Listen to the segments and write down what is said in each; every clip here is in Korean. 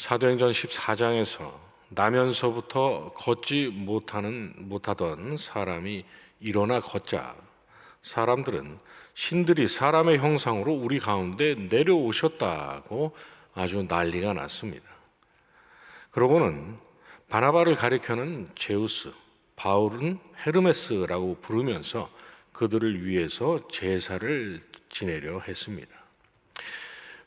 사도행전 14장에서 나면서부터 걷지 못하던 사람이 일어나 걷자 사람들은 신들이 사람의 형상으로 우리 가운데 내려오셨다고 아주 난리가 났습니다. 그러고는 바나바를 가리켜는 제우스, 바울은 헤르메스라고 부르면서 그들을 위해서 제사를 지내려 했습니다.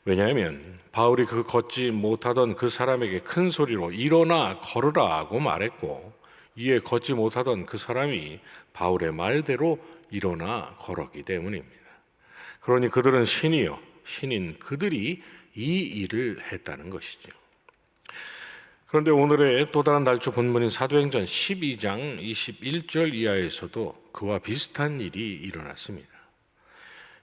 왜냐하면 바울이 그 걷지 못하던 그 사람에게 큰 소리로 일어나 걸으라고 말했고, 이에 걷지 못하던 그 사람이 바울의 말대로 일어나 걸었기 때문입니다. 그러니 그들은 신이요 신인 그들이 이 일을 했다는 것이죠. 그런데 오늘의 또 다른 날주 본문인 사도행전 12장 21절 이하에서도 그와 비슷한 일이 일어났습니다.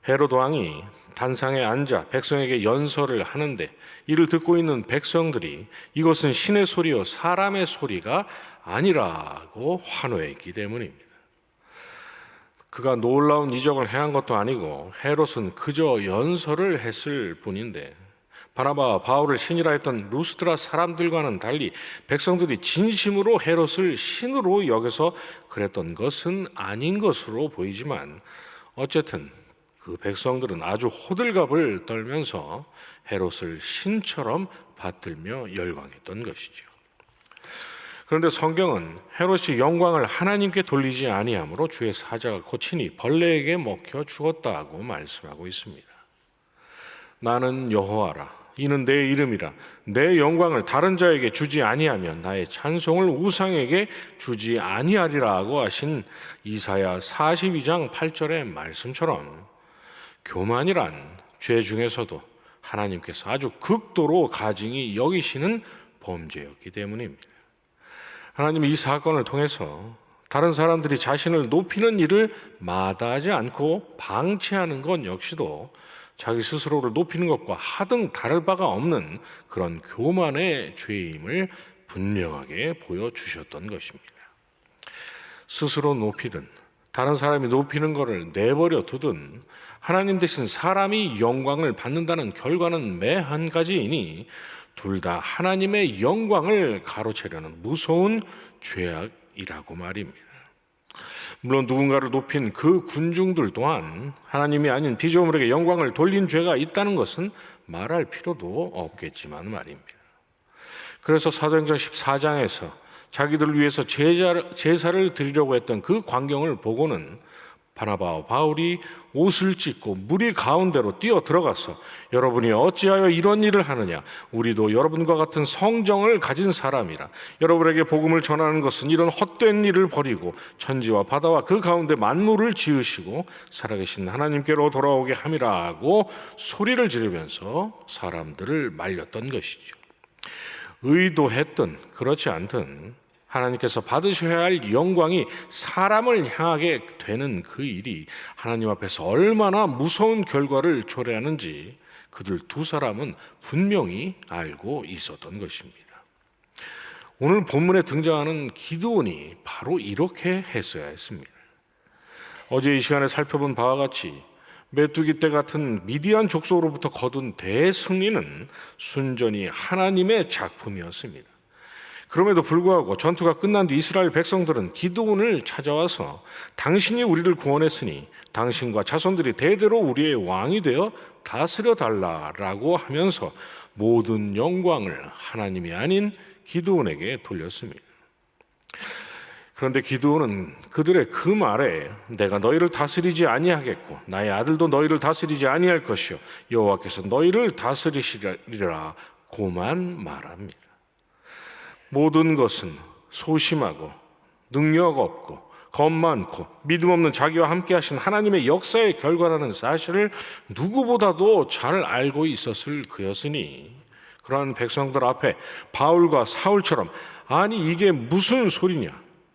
헤롯 왕이 단상에 앉아 백성에게 연설을 하는데 이를 듣고 있는 백성들이 이것은 신의 소리요 사람의 소리가 아니라고 환호했기 때문입니다. 그가 놀라운 이적을 행한 것도 아니고 헤롯은 그저 연설을 했을 뿐인데, 바나바와 바울을 신이라 했던 루스드라 사람들과는 달리 백성들이 진심으로 헤롯을 신으로 여겨서 그랬던 것은 아닌 것으로 보이지만, 어쨌든 그 백성들은 아주 호들갑을 떨면서 헤롯을 신처럼 받들며 열광했던 것이죠. 그런데 성경은 헤롯이 영광을 하나님께 돌리지 아니하므로 주의 사자가 고치니 벌레에게 먹혀 죽었다고 말씀하고 있습니다. 나는 여호와라, 이는 내 이름이라. 내 영광을 다른 자에게 주지 아니하면 나의 찬송을 우상에게 주지 아니하리라고 하신 이사야 42장 8절의 말씀처럼 교만이란 죄 중에서도 하나님께서 아주 극도로 가증히 여기시는 범죄였기 때문입니다. 하나님이 이 사건을 통해서 다른 사람들이 자신을 높이는 일을 마다하지 않고 방치하는 것 역시도 자기 스스로를 높이는 것과 하등 다를 바가 없는 그런 교만의 죄임을 분명하게 보여주셨던 것입니다. 스스로 높이든 다른 사람이 높이는 것을 내버려 두든 하나님 대신 사람이 영광을 받는다는 결과는 매 한 가지이니 둘 다 하나님의 영광을 가로채려는 무서운 죄악이라고 말입니다. 물론 누군가를 높인 그 군중들 또한 하나님이 아닌 피조물에게 영광을 돌린 죄가 있다는 것은 말할 필요도 없겠지만 말입니다. 그래서 사도행전 14장에서 자기들을 위해서 제사를 드리려고 했던 그 광경을 보고는 바나바와 바울이 옷을 찢고 무리 가운데로 뛰어 들어가서 여러분이 어찌하여 이런 일을 하느냐, 우리도 여러분과 같은 성정을 가진 사람이라. 여러분에게 복음을 전하는 것은 이런 헛된 일을 버리고 천지와 바다와 그 가운데 만물을 지으시고 살아계신 하나님께로 돌아오게 함이라고 소리를 지르면서 사람들을 말렸던 것이죠. 의도했든 그렇지 않든 하나님께서 받으셔야 할 영광이 사람을 향하게 되는 그 일이 하나님 앞에서 얼마나 무서운 결과를 초래하는지 그들 두 사람은 분명히 알고 있었던 것입니다. 오늘 본문에 등장하는 기드온이 바로 이렇게 했어야 했습니다. 어제 이 시간에 살펴본 바와 같이 메뚜기 떼 같은 미디안 족속으로부터 거둔 대승리는 순전히 하나님의 작품이었습니다. 그럼에도 불구하고 전투가 끝난 뒤 이스라엘 백성들은 기드온을 찾아와서 당신이 우리를 구원했으니 당신과 자손들이 대대로 우리의 왕이 되어 다스려 달라라고 하면서 모든 영광을 하나님이 아닌 기드온에게 돌렸습니다. 그런데 기드온은 그들의 그 말에 내가 너희를 다스리지 아니하겠고 나의 아들도 너희를 다스리지 아니할 것이요 여호와께서 너희를 다스리시리라고만 말합니다. 모든 것은 소심하고 능력 없고 겁 많고 믿음 없는 자기와 함께 하신 하나님의 역사의 결과라는 사실을 누구보다도 잘 알고 있었을 그였으니 그러한 백성들 앞에 바울과 사울처럼 아니 이게 무슨 소리냐,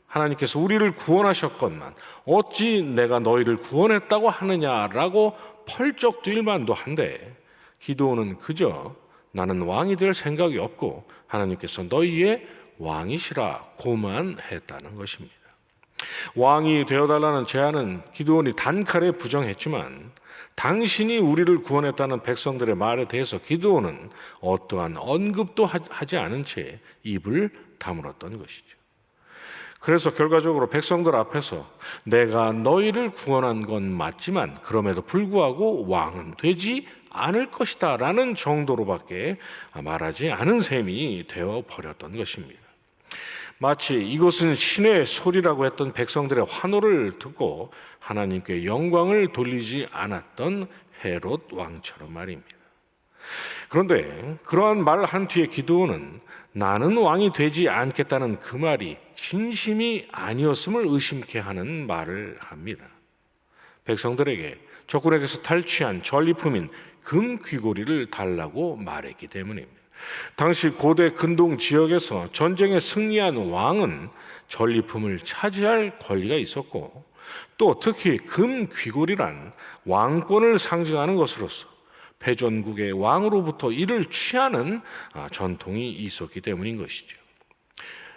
하나님께서 우리를 구원하셨건만 어찌 내가 너희를 구원했다고 하느냐라고 펄쩍 뛸 만도 한데 기드온은 그저 나는 왕이 될 생각이 없고 하나님께서 너희의 왕이시라고만 했다는 것입니다. 왕이 되어달라는 제안은 기드온이 단칼에 부정했지만 당신이 우리를 구원했다는 백성들의 말에 대해서 기드온은 어떠한 언급도 하지 않은 채 입을 다물었던 것이죠. 그래서 결과적으로 백성들 앞에서 내가 너희를 구원한 건 맞지만 그럼에도 불구하고 왕은 되지 않을 것이다 라는 정도로밖에 말하지 않은 셈이 되어 버렸던 것입니다. 마치 이것은 신의 소리라고 했던 백성들의 환호를 듣고 하나님께 영광을 돌리지 않았던 헤롯 왕처럼 말입니다. 그런데 그러한 말을 한 뒤에 기드온은 나는 왕이 되지 않겠다는 그 말이 진심이 아니었음을 의심케 하는 말을 합니다. 백성들에게 적군에게서 탈취한 전리품인 금 귀고리를 달라고 말했기 때문입니다. 당시 고대 근동 지역에서 전쟁에 승리한 왕은 전리품을 차지할 권리가 있었고 또 특히 금 귀고리란 왕권을 상징하는 것으로서 패전국의 왕으로부터 이를 취하는 전통이 있었기 때문인 것이죠.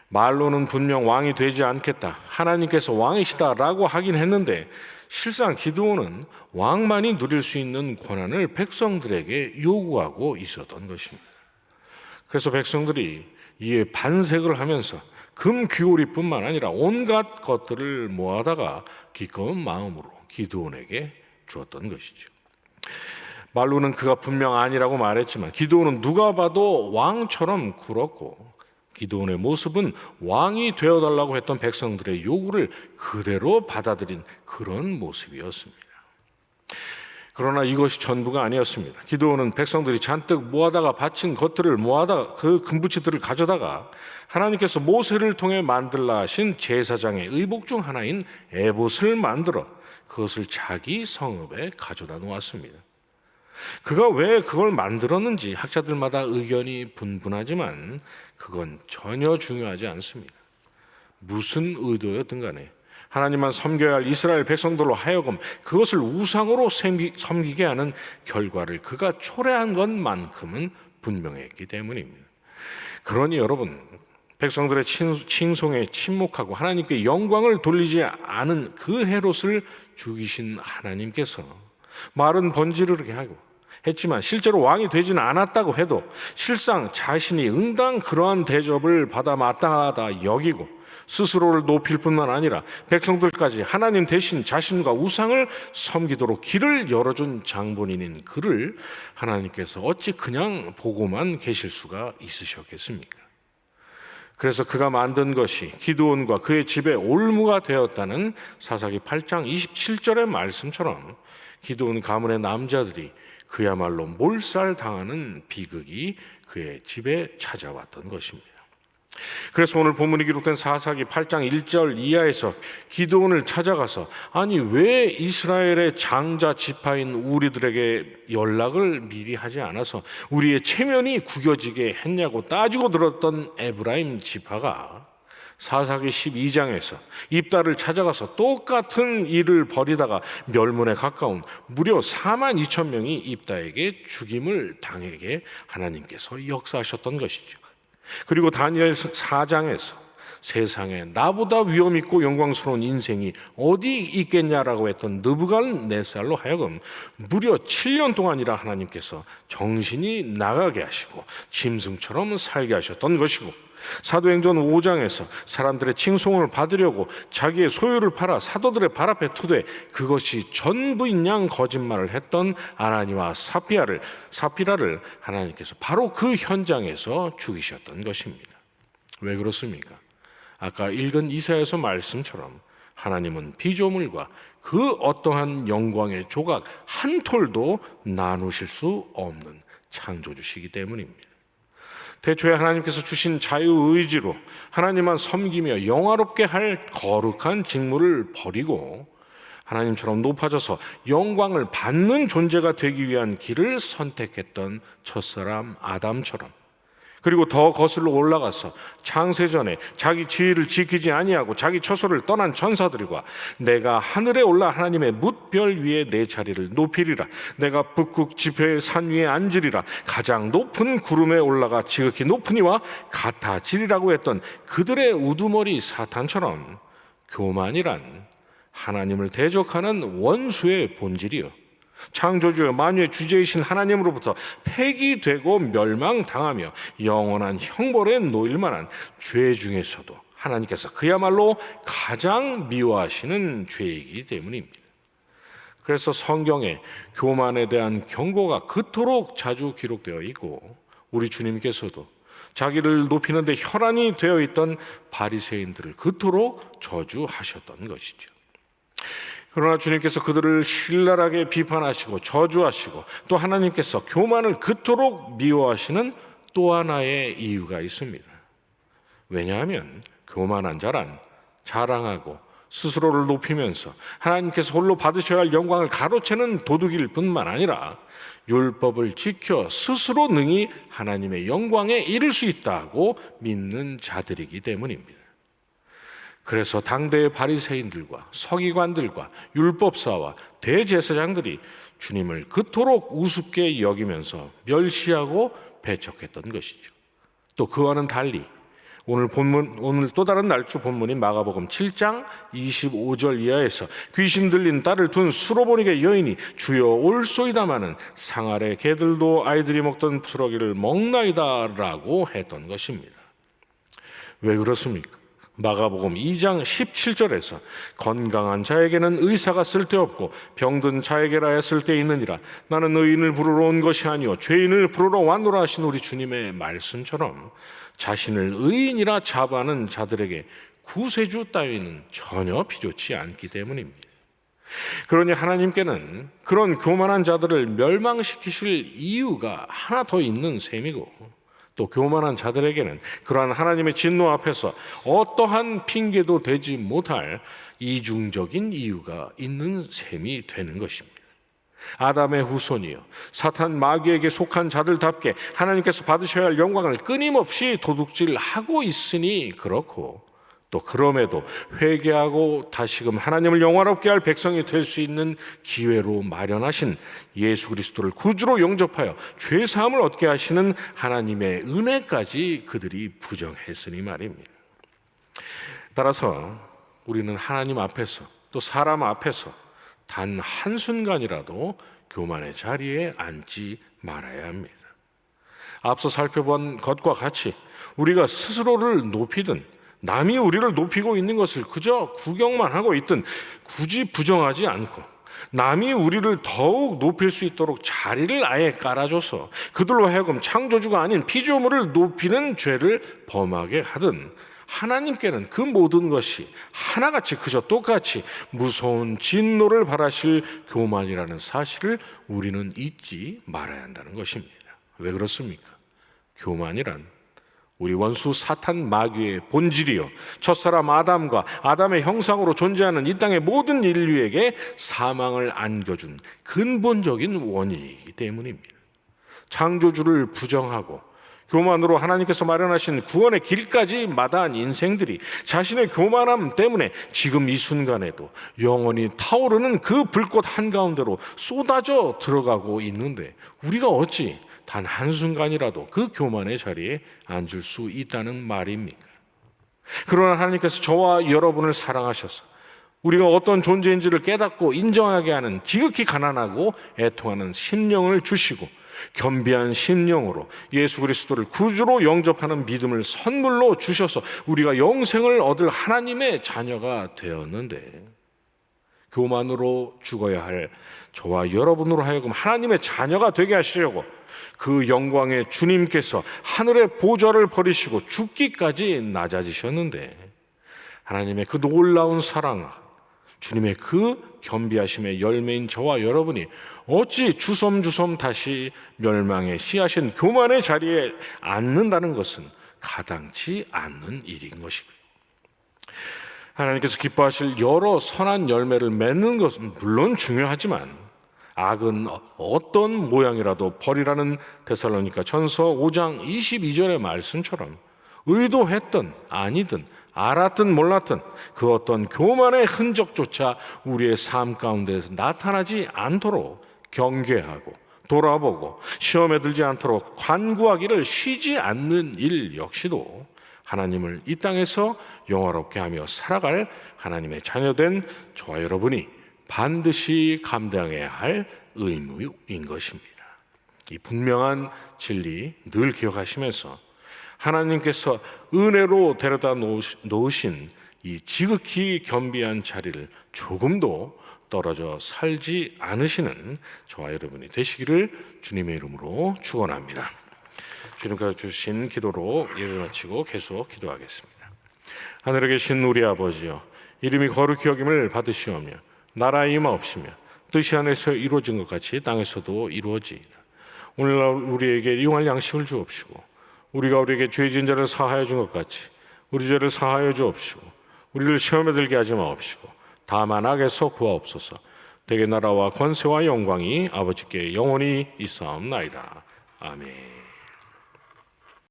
말로는 분명 왕이 되지 않겠다, 하나님께서 왕이시다라고 하긴 했는데 실상 기드온은 왕만이 누릴 수 있는 권한을 백성들에게 요구하고 있었던 것입니다. 그래서 백성들이 이에 반색을 하면서 금 귀고리뿐만 아니라 온갖 것들을 모아다가 기꺼운 마음으로 기드온에게 주었던 것이죠. 말로는 그가 분명 아니라고 말했지만 기드온은 누가 봐도 왕처럼 굴었고 기드온의 모습은 왕이 되어달라고 했던 백성들의 요구를 그대로 받아들인 그런 모습이었습니다. 그러나 이것이 전부가 아니었습니다. 기드온은 백성들이 잔뜩 모아다가 바친 것들을 모아다가 그 금부치들을 가져다가 하나님께서 모세를 통해 만들라 하신 제사장의 의복 중 하나인 에봇을 만들어 그것을 자기 성읍에 가져다 놓았습니다. 그가 왜 그걸 만들었는지 학자들마다 의견이 분분하지만 그건 전혀 중요하지 않습니다. 무슨 의도였든 간에 하나님만 섬겨야 할 이스라엘 백성들로 하여금 그것을 우상으로 섬기게 하는 결과를 그가 초래한 것만큼은 분명했기 때문입니다. 그러니 여러분, 백성들의 칭송에 침묵하고 하나님께 영광을 돌리지 않은 그 헤롯을 죽이신 하나님께서 말은 번지르르게 하고 했지만 실제로 왕이 되지는 않았다고 해도 실상 자신이 응당 그러한 대접을 받아 마땅하다 여기고 스스로를 높일 뿐만 아니라 백성들까지 하나님 대신 자신과 우상을 섬기도록 길을 열어준 장본인인 그를 하나님께서 어찌 그냥 보고만 계실 수가 있으셨겠습니까? 그래서 그가 만든 것이 기드온과 그의 집에 올무가 되었다는 사사기 8장 27절의 말씀처럼 기드온 가문의 남자들이 그야말로 몰살당하는 비극이 그의 집에 찾아왔던 것입니다. 그래서 오늘 본문이 기록된 사사기 8장 1절 이하에서 기드온을 찾아가서 아니 왜 이스라엘의 장자 지파인 우리들에게 연락을 미리 하지 않아서 우리의 체면이 구겨지게 했냐고 따지고 들었던 에브라임 지파가 사사기 12장에서 입다를 찾아가서 똑같은 일을 벌이다가 멸문에 가까운 무려 4만 2천 명이 입다에게 죽임을 당하게 하나님께서 역사하셨던 것이죠. 그리고 다니엘 4장에서 세상에 나보다 위엄 있고 영광스러운 인생이 어디 있겠냐라고 했던 느부갓네살로 하여금 무려 7년 동안이라 하나님께서 정신이 나가게 하시고 짐승처럼 살게 하셨던 것이고, 사도행전 5장에서 사람들의 칭송을 받으려고 자기의 소유를 팔아 사도들의 발 앞에 투되 그것이 전부인 양 거짓말을 했던 아나니와 사피라를 하나님께서 바로 그 현장에서 죽이셨던 것입니다. 왜 그렇습니까? 아까 읽은 이사야서 말씀처럼 하나님은 피조물과 그 어떠한 영광의 조각 한 톨도 나누실 수 없는 창조주시기 때문입니다. 태초에 하나님께서 주신 자유의지로 하나님만 섬기며 영화롭게 할 거룩한 직무를 버리고 하나님처럼 높아져서 영광을 받는 존재가 되기 위한 길을 선택했던 첫사람 아담처럼, 그리고 더 거슬러 올라가서 창세전에 자기 지위를 지키지 아니하고 자기 처소를 떠난 천사들과 내가 하늘에 올라 하나님의 뭇별 위에 내 자리를 높이리라, 내가 북극 지표의 산 위에 앉으리라, 가장 높은 구름에 올라가 지극히 높은 이와 같아지리라고 했던 그들의 우두머리 사탄처럼 교만이란 하나님을 대적하는 원수의 본질이요 창조주여 만유의 주제이신 하나님으로부터 폐기되고 멸망당하며 영원한 형벌에 놓일 만한 죄 중에서도 하나님께서 그야말로 가장 미워하시는 죄이기 때문입니다. 그래서 성경에 교만에 대한 경고가 그토록 자주 기록되어 있고, 우리 주님께서도 자기를 높이는 데 혈안이 되어 있던 바리새인들을 그토록 저주하셨던 것이죠. 그러나 주님께서 그들을 신랄하게 비판하시고 저주하시고, 또 하나님께서 교만을 그토록 미워하시는 또 하나의 이유가 있습니다. 왜냐하면 교만한 자란 자랑하고 스스로를 높이면서 하나님께서 홀로 받으셔야 할 영광을 가로채는 도둑일 뿐만 아니라 율법을 지켜 스스로 능히 하나님의 영광에 이를 수 있다고 믿는 자들이기 때문입니다. 그래서 당대의 바리새인들과 서기관들과 율법사와 대제사장들이 주님을 그토록 우습게 여기면서 멸시하고 배척했던 것이죠. 또 그와는 달리 오늘 또 다른 날주 본문인 마가복음 7장 25절 이하에서 귀신 들린 딸을 둔 수로보니게 여인이 주여 올소이다마는 상 아래 개들도 아이들이 먹던 부스러기를 먹나이다라고 했던 것입니다. 왜 그렇습니까? 마가복음 2장 17절에서 건강한 자에게는 의사가 쓸데없고 병든 자에게라야 쓸데있느니라, 나는 의인을 부르러 온 것이 아니요 죄인을 부르러 왔노라 하신 우리 주님의 말씀처럼 자신을 의인이라 자부하는 자들에게 구세주 따위는 전혀 필요치 않기 때문입니다. 그러니 하나님께는 그런 교만한 자들을 멸망시키실 이유가 하나 더 있는 셈이고, 또 교만한 자들에게는 그러한 하나님의 진노 앞에서 어떠한 핑계도 되지 못할 이중적인 이유가 있는 셈이 되는 것입니다. 아담의 후손이요 사탄 마귀에게 속한 자들답게 하나님께서 받으셔야 할 영광을 끊임없이 도둑질하고 있으니 그렇고, 또 그럼에도 회개하고 다시금 하나님을 영화롭게 할 백성이 될 수 있는 기회로 마련하신 예수 그리스도를 구주로 영접하여 죄사함을 얻게 하시는 하나님의 은혜까지 그들이 부정했으니 말입니다. 따라서 우리는 하나님 앞에서 또 사람 앞에서 단 한순간이라도 교만의 자리에 앉지 말아야 합니다. 앞서 살펴본 것과 같이 우리가 스스로를 높이든 남이 우리를 높이고 있는 것을 그저 구경만 하고 있든 굳이 부정하지 않고, 남이 우리를 더욱 높일 수 있도록 자리를 아예 깔아줘서 그들로 하여금 창조주가 아닌 피조물을 높이는 죄를 범하게 하든, 하나님께는 그 모든 것이 하나같이 그저 똑같이 무서운 진노를 바라실 교만이라는 사실을 우리는 잊지 말아야 한다는 것입니다. 왜 그렇습니까? 교만이란 우리 원수 사탄 마귀의 본질이요 첫사람 아담과 아담의 형상으로 존재하는 이 땅의 모든 인류에게 사망을 안겨준 근본적인 원인이기 때문입니다. 창조주를 부정하고 교만으로 하나님께서 마련하신 구원의 길까지 마다한 인생들이 자신의 교만함 때문에 지금 이 순간에도 영원히 타오르는 그 불꽃 한가운데로 쏟아져 들어가고 있는데, 우리가 어찌 단 한순간이라도 그 교만의 자리에 앉을 수 있다는 말입니까? 그러나 하나님께서 저와 여러분을 사랑하셔서 우리가 어떤 존재인지를 깨닫고 인정하게 하는 지극히 가난하고 애통하는 심령을 주시고, 겸비한 심령으로 예수 그리스도를 구주로 영접하는 믿음을 선물로 주셔서 우리가 영생을 얻을 하나님의 자녀가 되었는데, 교만으로 죽어야 할 저와 여러분으로 하여금 하나님의 자녀가 되게 하시려고 그 영광의 주님께서 하늘의 보좌를 버리시고 죽기까지 낮아지셨는데, 하나님의 그 놀라운 사랑, 주님의 그 겸비하심의 열매인 저와 여러분이 어찌 주섬주섬 다시 멸망의 씨앗인 교만의 자리에 앉는다는 것은 가당치 않는 일인 것이고요. 하나님께서 기뻐하실 여러 선한 열매를 맺는 것은 물론 중요하지만 악은 어떤 모양이라도 버리라는 데살로니가 전서 5장 22절의 말씀처럼 의도했든 아니든 알았든 몰랐든 그 어떤 교만의 흔적조차 우리의 삶 가운데서 나타나지 않도록 경계하고 돌아보고 시험에 들지 않도록 간구하기를 쉬지 않는 일 역시도 하나님을 이 땅에서 영화롭게 하며 살아갈 하나님의 자녀된 저와 여러분이 반드시 감당해야 할 의무인 것입니다. 이 분명한 진리 늘 기억하시면서 하나님께서 은혜로 데려다 놓으신 이 지극히 겸비한 자리를 조금도 떨어져 살지 않으시는 저와 여러분이 되시기를 주님의 이름으로 축원합니다. 주님께서 주신 기도로 예배 마치고 계속 기도하겠습니다. 하늘에 계신 우리 아버지여, 이름이 거룩히 여김을 받으시오며 나라의 임하옵시며 뜻이 하늘에서 이루어진 것 같이 땅에서도 이루어지이다. 오늘날 우리에게 일용할 양식을 주옵시고 우리가 우리에게 죄 지은 자를 사하여 준 것 같이 우리 죄를 사하여 주옵시고 우리를 시험에 들게 하지 마옵시고 다만 악에서 구하옵소서. 대개 나라와 권세와 영광이 아버지께 영원히 있사옵나이다. 아멘.